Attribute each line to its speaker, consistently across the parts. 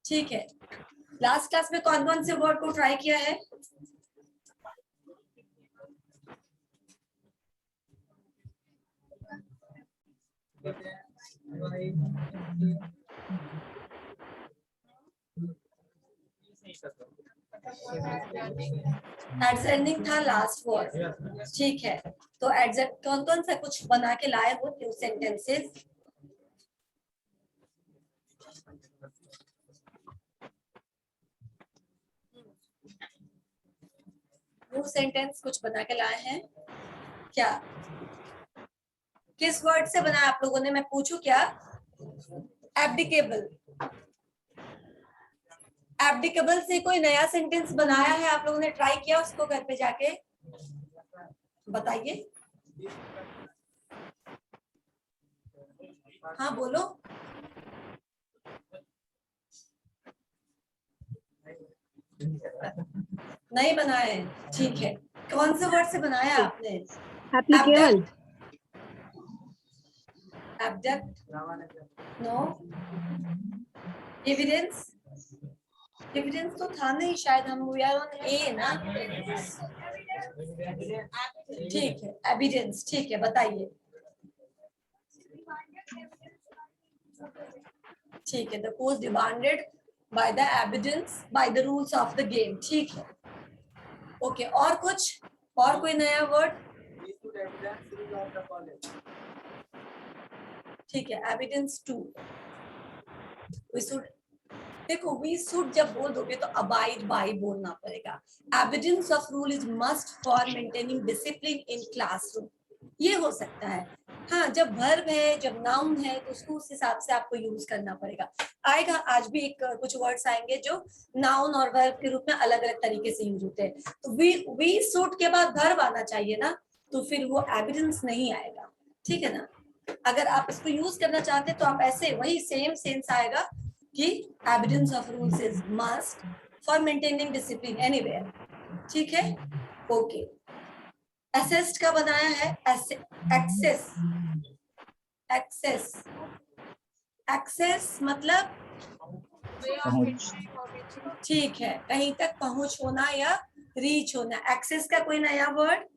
Speaker 1: ठीक है, last class में कौन कौन से वर्ड को ट्राई किया है? एडजेंडिंग था लास्ट वर्ड, ठीक है। तो एडजेंट कौन कौन सा कुछ बना के लाए हो न्यू सेंटेंसेस? न्यू सेंटेंस कुछ बना के लाए हैं क्या? किस वर्ड से बनाया आप लोगों ने, मैं पूछूं क्या? एब्डिकेबल। एब्डिकेबल से कोई नया सेंटेंस बनाया है आप लोगों ने? ट्राई किया उसको घर पे जाके? बताइए। हाँ बोलो। नहीं बनाए, ठीक है। कौन से वर्ड से बनाया आपने?
Speaker 2: Applicable.
Speaker 1: Abduct, no. Evidence, evidence तो था नहीं शायद, हम वी आर ऑन ए ना। ठीक है, एविडेंस, ठीक है, बताइए। ठीक है, the course demanded by the evidence by the rules of the game, ठीक है। ओके, और कुछ, और कोई नया वर्ड? ठीक है, एविडेंस टू। वी शुड, देखो वी शुड जब बोल दोगे तो अबाइड बाय बोलना पड़ेगा। Evidence of rule is must for maintaining discipline in classroom, ये हो सकता है। हाँ, जब वर्ब है, जब नाउन है, तो उसको उस हिसाब से आपको यूज करना पड़ेगा। आएगा, आज भी एक कुछ वर्ड्स आएंगे जो नाउन और वर्ब के रूप में अलग अलग तरीके से यूज होते हैं। तो वी शुड के बाद वर्ब आना चाहिए ना, तो फिर वो एविडेंस नहीं आएगा, ठीक है ना। अगर आप इसको यूज करना चाहते तो आप ऐसे, वही सेम सेंस आएगा कि evidence of rules is must for maintaining discipline anywhere, ठीक है। ओके, असेस्ट का बनाया है एक्सेस। एक्सेस, एक्सेस मतलब ठीक है, कहीं तक पहुंच होना या रीच होना। एक्सेस का कोई नया word?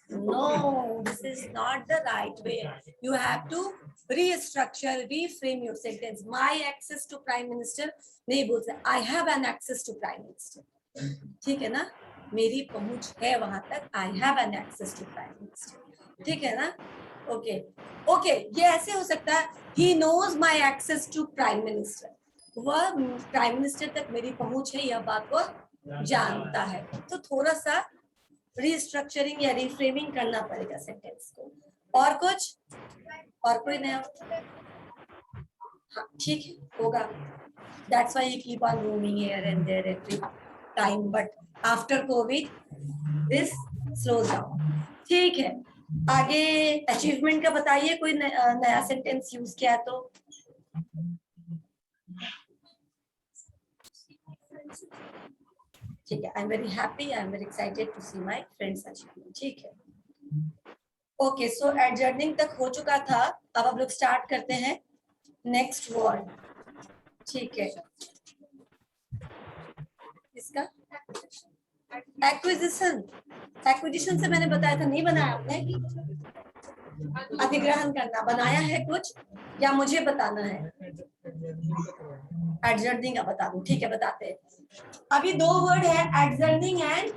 Speaker 1: No, this is not the right way. You have to restructure, reframe your sentence. My access to prime minister नहीं बोल सकते, I have an access to prime minister, ठीक है ना। मेरी पहुंच है वहां तक, I have an access to prime minister, ठीक है ना। ओके ओके, ये ऐसे हो सकता है, he knows my access to prime minister, वह प्राइम मिनिस्टर तक मेरी पहुंच है, यह बात वो जानता है। तो थोड़ा सा रिस्ट्रक्चरिंग या रिफ्रेमिंग करना पड़ेगा सेंटेंस को। और कुछ, और कोई नया? हाँ ठीक है, होगा। That's why you keep on roaming here and there every time, but after COVID this slows down, ठीक है। आगे अचीवमेंट का बताइए, कोई नया सेंटेंस यूज किया तो? ठीक है, I am very happy, I am very excited to see my friends achievement, ठीक है। ओके, सो एडजर्निंग तक हो चुका था, अब हम लोग स्टार्ट करते हैं नेक्स्ट वर्ड, ठीक है। इसका एक्विजिशन, एक्विजिशन से मैंने बताया था, नहीं बनाया आपने? अधिग्रहण करना, बनाया है कुछ या मुझे बताना है? एडजर्निंग का बता दूं, ठीक है, बताते हैं। अभी दो वर्ड है, एडजर्निंग एंड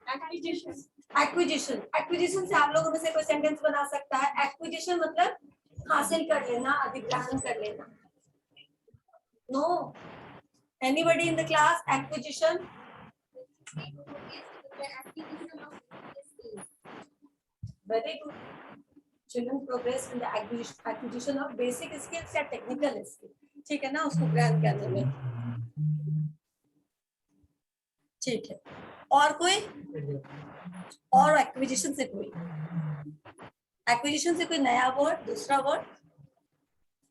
Speaker 1: एक्विजिशन। एक्विजिशन, एक्विजिशन से आप लोगों में से कोई सेंटेंस बना सकता है? एक्विजिशन मतलब हासिल कर लेना, अधिग्रहण कर लेना। No, anybody in the class? Acquisition, very good. Children progress in the acquisition of basic skills या technical skills, ठीक है ना, उसको ग्रहण करने में, ठीक है। और कोई, और एक्विजिशन से कोई, एक्विजिशन से कोई नया वर्ड, दूसरा वर्ड?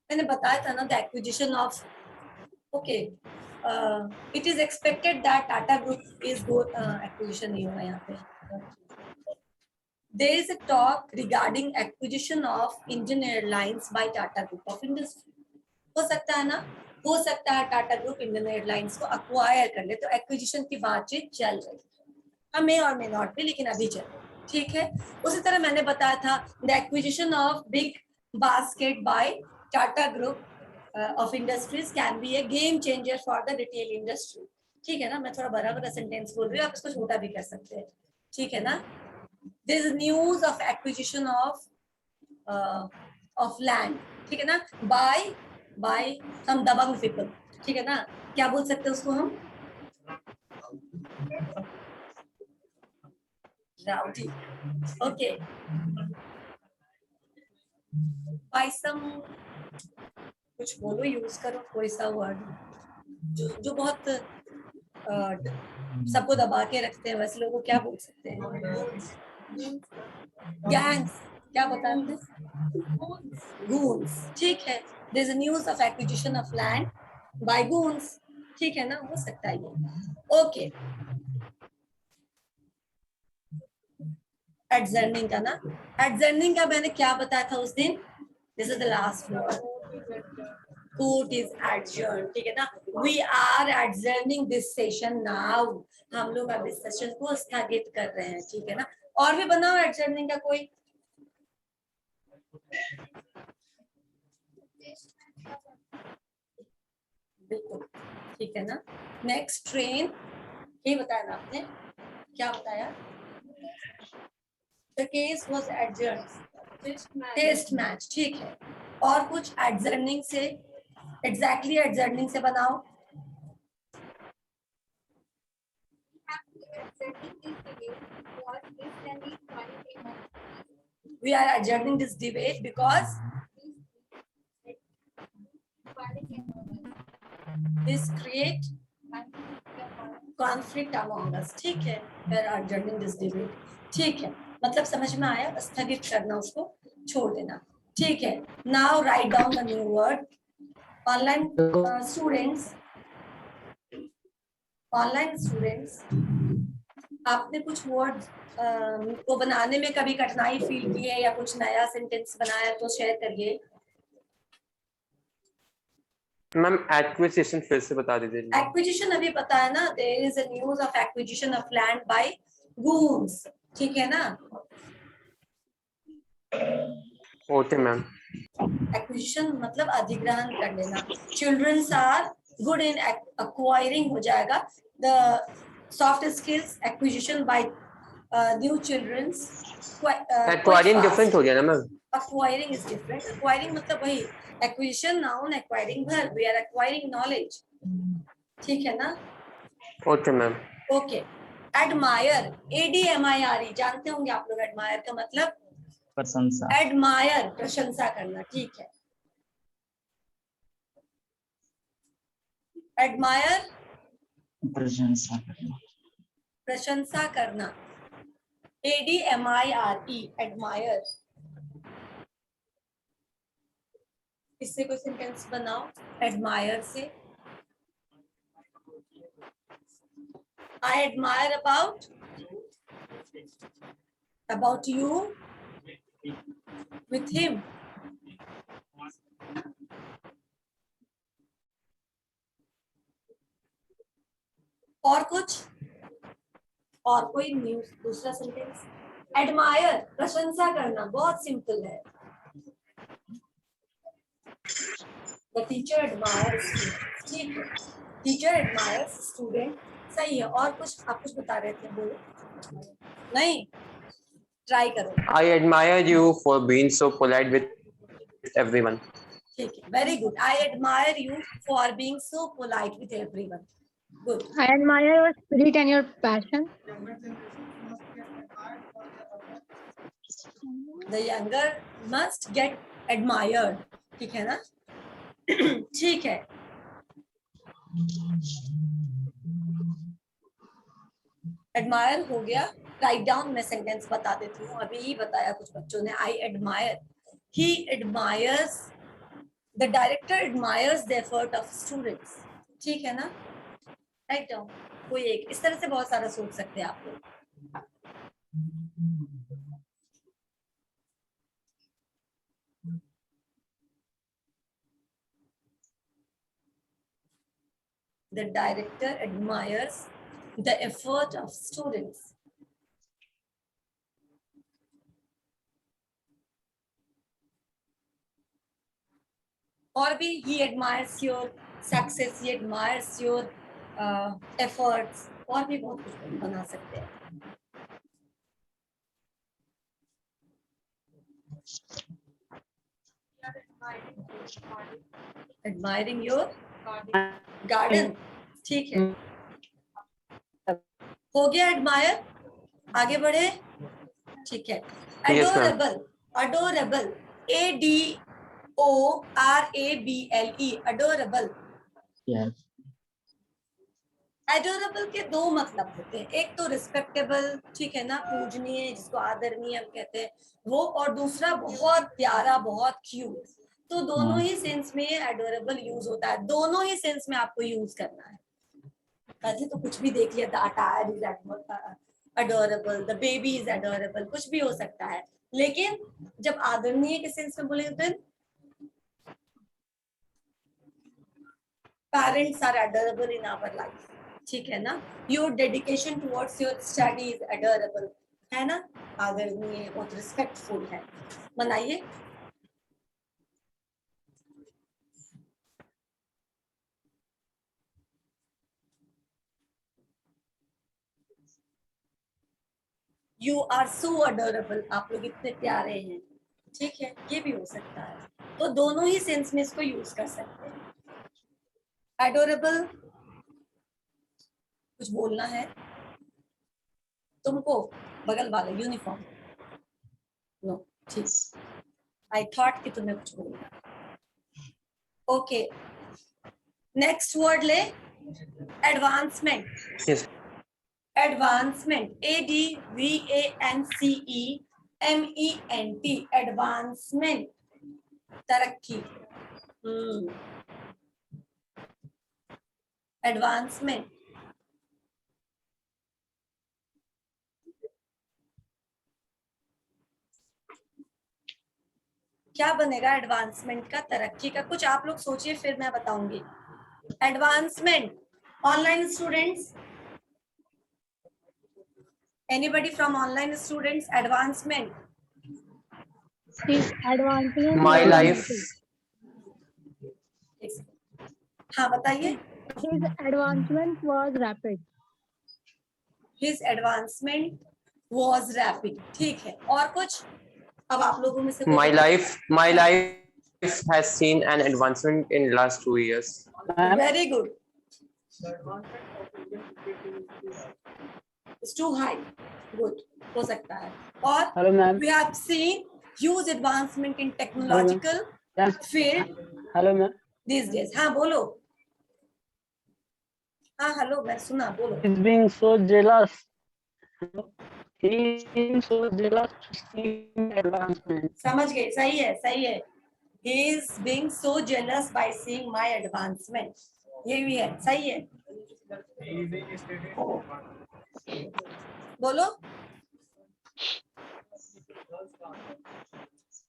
Speaker 1: मैंने बताया था ना, the acquisition of, okay, it is expected that Tata group is acquisition नहीं होगा यहाँ पे। There is a talk regarding acquisition of Indian Airlines by Tata Group of Industry. हो सकता है ना, हो सकता है टाटा ग्रुप इंडियन एयरलाइंस को अक्वायर कर ले, तो एक्विजिशन की बातचीत चल रही है, मे और मे नॉट भी, लेकिन अभी चल रही, ठीक है। उसी तरह मैंने बताया था the acquisition of BigBasket by Tata group of industries can be a game changer for the retail industry, ठीक है ना। मैं थोड़ा बड़ा बड़ा सेंटेंस बोल रही हूँ, आप इसको छोटा भी कर सकते हैं, ठीक है ना। This news of acquisition of land, ठीक है ना, बाय सम दबंग पीपल, ठीक है ना। क्या बोल सकते हैं उसको हम, राउडी, ओके, बाय सम, कुछ बोलो, यूज करो कोई सा वर्ड जो बहुत सबको दबा के रखते हैं, वैसे लोगों को क्या बोल सकते हैं, गैंग्स, क्या बताते हैं, गून्स, ठीक है। there's a news of acquisition of land by goons, ठीक है ना, हो सकता है ये, ओके। एडजर्निंग का ना, एडजर्निंग का मैंने क्या बताया था उस दिन, this is the last word, court is adjourned, ठीक है ना। we are adjourning this session now, हम लोग अब इस सेशन को स्थगित कर रहे हैं, ठीक है ना। और भी बनाओ एडजर्निंग का कोई, बिल्कुल, ठीक है ना। नेक्स्ट ट्रेन, ये बताया ना आपने, क्या बताया, the case was adjourned, test match, ठीक है। और कुछ एडजर्निंग से, एग्जैक्टली एडजर्निंग से बनाओ, we are adjourning this debate because this create conflict among us, ठीक है। we are adjourning this debate, ठीक है, मतलब समझ में आया, स्थगित करना, उसको छोड़ देना, ठीक है। now write down the new word, online students, online students, आपने कुछ वर्ड को बनाने में कभी कठिनाई फील की है या कुछ नया सेंटेंस बनाया तो शेयर करिए।
Speaker 2: मैम एक्विजिशन फिर से बता दीजिए।
Speaker 1: एक्विजिशन अभी पता है ना, there is a news of acquisition of land by goons, ठीक है ना।
Speaker 2: Okay ma'am.
Speaker 1: एक्विजिशन मतलब अधिग्रहण कर लेना, childrens are good in acquiring हो जाएगा, the soft skills acquisition by new childrens,
Speaker 2: acquiring different हो गया ना ma'am.
Speaker 1: acquiring is different, acquiring मतलब वही, acquisition noun, acquiring verb, we are acquiring knowledge, ठीक है ना।
Speaker 2: Okay ma'am.
Speaker 1: Okay, admire, ADMIRE, जानते होंगे आप लोग admire का मतलब,
Speaker 3: प्रशंसा,
Speaker 1: admire प्रशंसा करना, ठीक है। admire
Speaker 3: प्रशंसा करना,
Speaker 1: प्रशंसा करना, ADMIRE admire, इससे कोई सेंटेंस बनाओ admire से। I admire about you with him, और कुछ, और कोई न्यूज दूसरा सेंटेंस, एडमायर प्रशंसा करना, बहुत सिंपल है, द टीचर एडमायर्स, ठीक है, टीचर एडमायर्स स्टूडेंट, सही है। और कुछ आप कुछ बता रहे थे, बोलो, नहीं, ट्राई करो।
Speaker 2: I admire you for being so polite with everyone,
Speaker 1: ठीक है, very good, I admire you for being so polite with everyone, good.
Speaker 4: I admire your spirit and your passion.
Speaker 1: The younger must get admired, ठीक है ना। ठीक है, admire हो गया, write down, मैं सेंटेंस बता देती हूँ, अभी ही बताया कुछ बच्चों ने, I admire, he admires, the director admires the effort of students, ठीक है ना। राइट डाउन, कोई एक, इस तरह से बहुत सारा सोच सकते हैं आप लोग। The director admires the effort of students. और भी he admires your success, he admires your efforts, और भी बहुत कुछ बना सकते हैं. Admiring your garden. ठीक है, हो गया admire, आगे बढ़े. ठीक है.
Speaker 2: Yes, ma'am.
Speaker 1: Adorable, adorable, ADORABLE, adorable.
Speaker 3: Yes.
Speaker 1: Adorable के दो मतलब होते हैं, एक तो रिस्पेक्टेबल, ठीक है ना, पूजनीय, जिसको आदरणीय हम कहते हैं वो, और दूसरा बहुत प्यारा, बहुत क्यूट. तो दोनों ही सेंस में एडोरेबल यूज होता है, दोनों ही सेंस में आपको यूज करना है. ऐसे तो कुछ भी देख लिया, the attire is adorable, the baby is adorable, कुछ भी हो सकता है. लेकिन जब आदरणीय के सेंस में बोलेंगे तो parents are adorable in our life. ठीक है ना. Your dedication towards your study is adorable, है ना, आदरणीय, बहुत रिस्पेक्टफुल है. मनाइए. यू आर सो अडोरेबल, आप लोग इतने प्यारे हैं. ठीक है, ये भी हो सकता है. तो दोनों ही सेंस में इसको यूज कर सकते हैं. एडोरेबल, कुछ बोलना है तुमको? बगल वाले यूनिफॉर्म. नो, ठीक. आई थॉट कि तुम्हें कुछ बोलना. ओके, नेक्स्ट वर्ड ले. Advancement.
Speaker 2: Yes.
Speaker 1: Advancement, ADVANCEMENT, advancement, तरक्की. एडवांसमेंट. क्या बनेगा एडवांसमेंट का, तरक्की का? कुछ आप लोग सोचिए, फिर मैं बताऊंगी. Advancement. Online students, anybody from online students? Advancement.
Speaker 4: His advancement
Speaker 2: My
Speaker 4: was
Speaker 2: life.
Speaker 4: rapid.
Speaker 1: हाँ, बताइए.
Speaker 4: His advancement was rapid.
Speaker 1: His advancement was rapid. ठीक है, और कुछ? अब आप लोगों में से
Speaker 2: My life has seen an advancement in last 2 years.
Speaker 1: Very good. It's too high. Good, हो सकता है. और
Speaker 5: Hello, ma'am.
Speaker 1: we have seen huge advancement in technological field
Speaker 5: Hello, ma'am.
Speaker 1: these days. हाँ, बोलो. हाँ, हेलो, मैं सुना, बोलो.
Speaker 5: He's being so jealous. He is so jealous to see advancement.
Speaker 1: समझ गए, सही है, सही है. He is being so jealous by seeing my advancement. ये भी है, सही है. बोलो.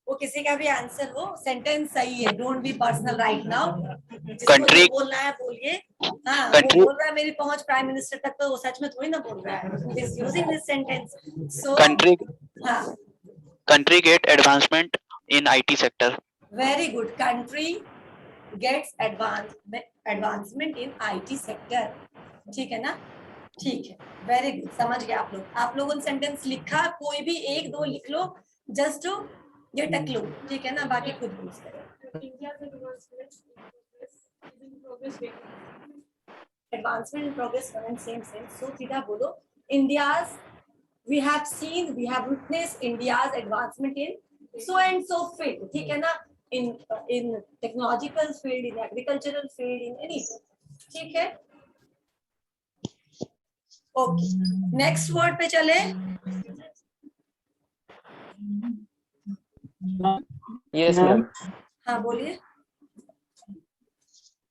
Speaker 1: वो किसी का भी आंसर हो, सेंटेंस सही है. Don't be personal right now. जिसको बोलना है बोलिए. हाँ, वो बोल रहा है मेरी पहुंच प्राइम मिनिस्टर तक, तो वो सच में थोड़ी ना बोल रहा है. Is using this sentence. So हाँ,
Speaker 6: country get advancement in IT sector.
Speaker 1: Very good. Country gets advancement in IT sector. ठीक है ना. ठीक है, वेरी गुड. समझ गए आप लोग. आप लोगों ने सेंटेंस लिखा, कोई भी एक दो लिख लो, just to get a clue. ठीक है ना, बाकी खुद यूज करो. Advancement in progress, current, same. So सीधा बोलो. India's, we have seen, we have witnessed India's advancement in so and so field. ठीक है ना, in technological field, in agricultural field, in any. ठीक है. ओके, नेक्स्ट वर्ड पे चले.
Speaker 2: Yes, ma'am.
Speaker 1: हाँ, बोलिए.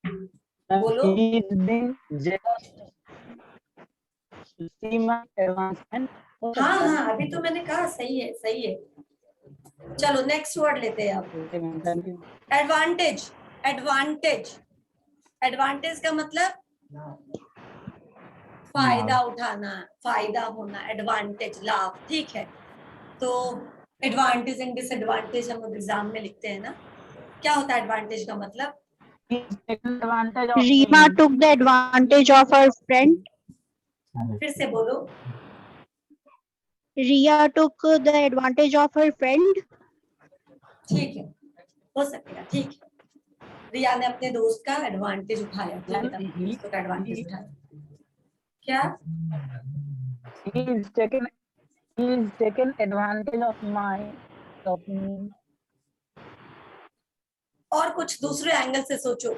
Speaker 5: Ma'am,
Speaker 1: बोलो.
Speaker 5: he is being jealous to see my advancement.
Speaker 1: हाँ हाँ, अभी तो मैंने कहा, सही है, सही है. चलो नेक्स्ट वर्ड लेते हैं अब.
Speaker 5: Okay, ma'am. Thank you.
Speaker 1: Advantage. Advantage, advantage का मतलब फायदा उठाना, फायदा होना, एडवांटेज, लाभ, ठीक है। तो एडवांटेज एंड डिसएडवांटेज हम लोग एग्जाम में लिखते हैं ना, क्या होता है एडवांटेज का मतलब?
Speaker 5: Advantage of
Speaker 4: Rima took the advantage of her friend.
Speaker 1: फिर से बोलो।
Speaker 4: Ria took the advantage of her friend.
Speaker 1: ठीक है, हो सकेगा, ठीक है। रिया ने अपने दोस्त का एडवांटेज उठाया, ठीक है, अपने दोस्त का एडवांटेज उठाया। क्या?
Speaker 5: he is taken advantage of my opinion.
Speaker 1: और कुछ दूसरे एंगल से सोचो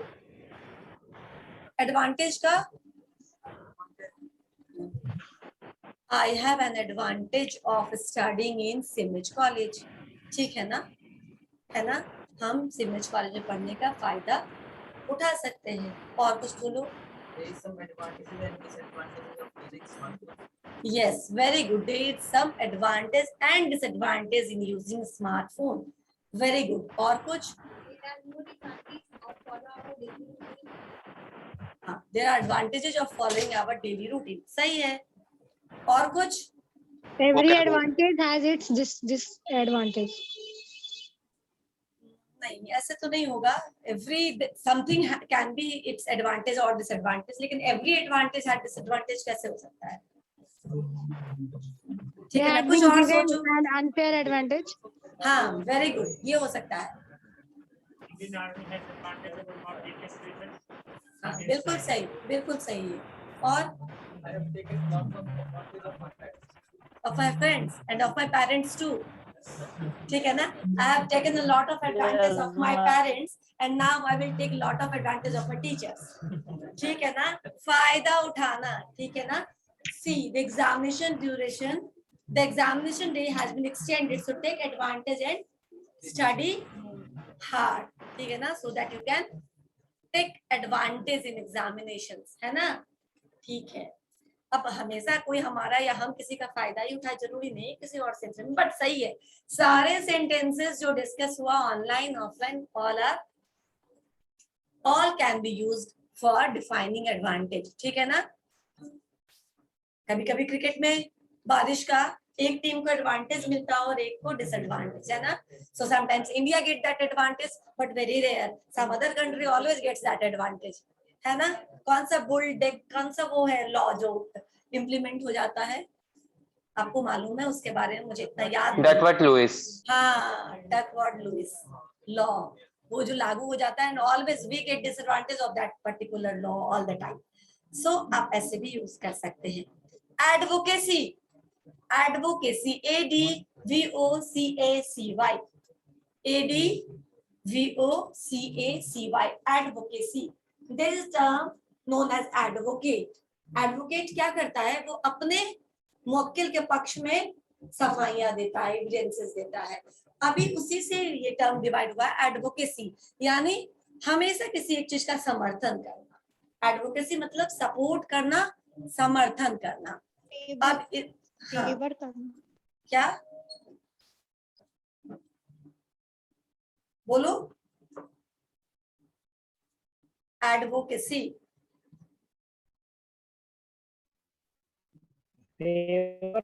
Speaker 1: एडवांटेज का। I have an advantage of studying in सिमिज कॉलेज, ठीक है ना, है ना, हम सिमिज कॉलेज में पढ़ने का फायदा उठा सकते हैं। और कुछ बोलो। Yes, very good. There is some advantage and disadvantage in using smartphone. Very good. और कुछ? हाँ, there are advantages of following our daily routine. सही है। और कुछ?
Speaker 4: Every
Speaker 6: Okay.
Speaker 4: advantage has its disadvantage.
Speaker 1: नहीं, ऐसे तो नहीं होगा। Every something can be its advantage or disadvantage, लेकिन every advantage had disadvantage कैसे हो सकता है? ठीक है ना, कुछ और सोचो।
Speaker 4: An unfair advantage.
Speaker 1: हाँ, वेरी गुड, ये हो सकता है। हाँ, बिल्कुल सही, बिल्कुल सही है। और of my friends and of my parents too, ठीक है ना। I have taken a lot of advantage of my parents and now I will take lot of advantage of my teachers, ठीक है ना। फायदा उठाना, ठीक है ना। See the examination duration, the examination day has been extended, so take advantage and study hard, ठीक है ना, so that you can take advantage in examinations, है ना, ठीक है। अब हमेशा कोई हमारा या हम किसी का फायदा ही उठाए जरूरी नहीं किसी और सेंटेंस में, बट सही है सारे सेंटेंसेस जो डिस्कस हुआ online offline all can be used for defining advantage, ठीक है ना। कभी कभी क्रिकेट में बारिश का एक टीम को एडवांटेज मिलता है और एक को डिसएडवांटेज, है ना। So sometimes India get that advantage but very rare some other country always gets that advantage, है ना। कौन सा बुल डेक, कौन सा वो है लॉ जो इम्प्लीमेंट हो जाता है, आपको मालूम है उसके बारे में, मुझे इतना याद नहीं।
Speaker 2: Duckworth Lewis.
Speaker 1: हाँ, डकवर्थ लुईस लॉ, वो जो लागू हो जाता है, and always we get disadvantage of that particular law all the time. So आप ऐसे भी यूज कर सकते हैं। Advocacy, advocacy, ADVOCACY, ADVOCACY, advocacy. There is term known as advocate. Advocate क्या करता है, वो अपने मुवक्किल के पक्ष में सफाइयां देता है, एविडेंसेस देता है। अभी उसी से ये टर्म डिवाइड हुआ है एडवोकेसी, यानी हमेशा किसी एक चीज का समर्थन करना। एडवोकेसी मतलब सपोर्ट करना, समर्थन करना। अब हाँ,
Speaker 4: फेवर करना।
Speaker 1: क्या बोलो? Advocacy,
Speaker 5: Favor